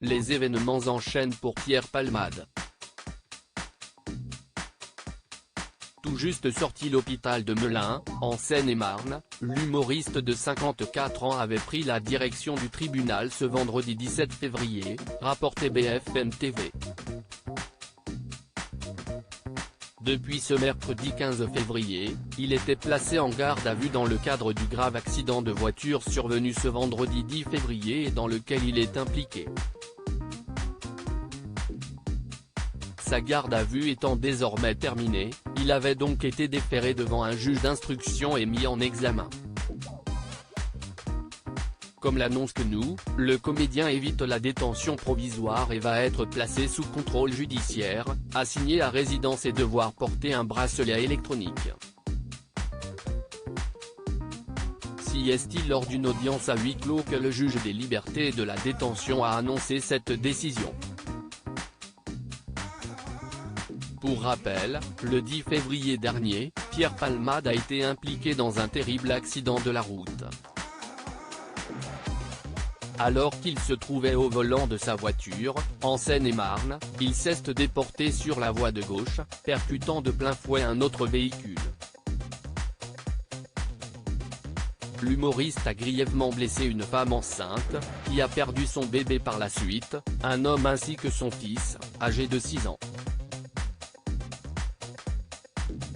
Les événements enchaînent pour Pierre Palmade. Tout juste sorti l'hôpital de Melun, en Seine-et-Marne, l'humoriste de 54 ans avait pris la direction du tribunal ce vendredi 17 février, rapportait BFM TV. Depuis ce mercredi 15 février, il était placé en garde à vue dans le cadre du grave accident de voiture survenu ce vendredi 10 février et dans lequel il est impliqué. Sa garde à vue étant désormais terminée, il avait donc été déféré devant un juge d'instruction et mis en examen. Comme l'annonce nous, le comédien évite la détention provisoire et va être placé sous contrôle judiciaire, assigné à résidence et devoir porter un bracelet électronique. Si est-il lors d'une audience à huis clos que le juge des libertés et de la détention a annoncé cette décision. Pour rappel, le 10 février dernier, Pierre Palmade a été impliqué dans un terrible accident de la route. Alors qu'il se trouvait au volant de sa voiture, en Seine-et-Marne, il s'est déporté sur la voie de gauche, percutant de plein fouet un autre véhicule. L'humoriste a grièvement blessé une femme enceinte, qui a perdu son bébé par la suite, un homme ainsi que son fils, âgé de 6 ans.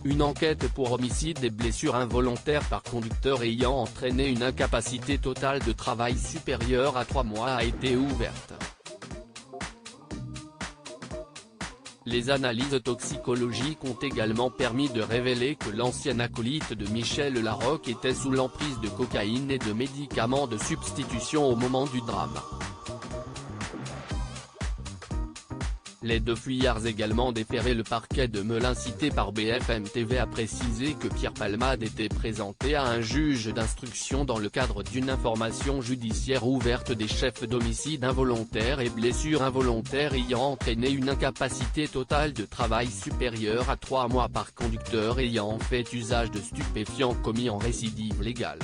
Une enquête pour homicide et blessures involontaires par conducteur ayant entraîné une incapacité totale de travail supérieure à 3 mois a été ouverte. Les analyses toxicologiques ont également permis de révéler que l'ancien acolyte de Michel Larocque était sous l'emprise de cocaïne et de médicaments de substitution au moment du drame. Les deux fuyards également déférés. Le parquet de Melun cité par BFM TV a précisé que Pierre Palmade était présenté à un juge d'instruction dans le cadre d'une information judiciaire ouverte des chefs d'homicide involontaire et blessures involontaires ayant entraîné une incapacité totale de travail supérieure à 3 mois par conducteur ayant fait usage de stupéfiants commis en récidive légale.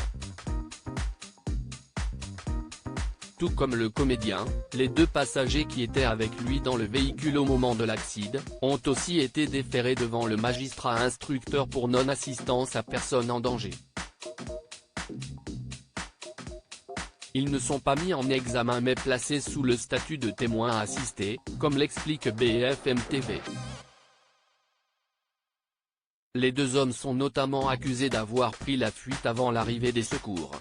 Tout comme le comédien, les 2 passagers qui étaient avec lui dans le véhicule au moment de l'accident, ont aussi été déférés devant le magistrat instructeur pour non-assistance à personne en danger. Ils ne sont pas mis en examen mais placés sous le statut de témoins assistés, comme l'explique BFM TV. Les 2 hommes sont notamment accusés d'avoir pris la fuite avant l'arrivée des secours.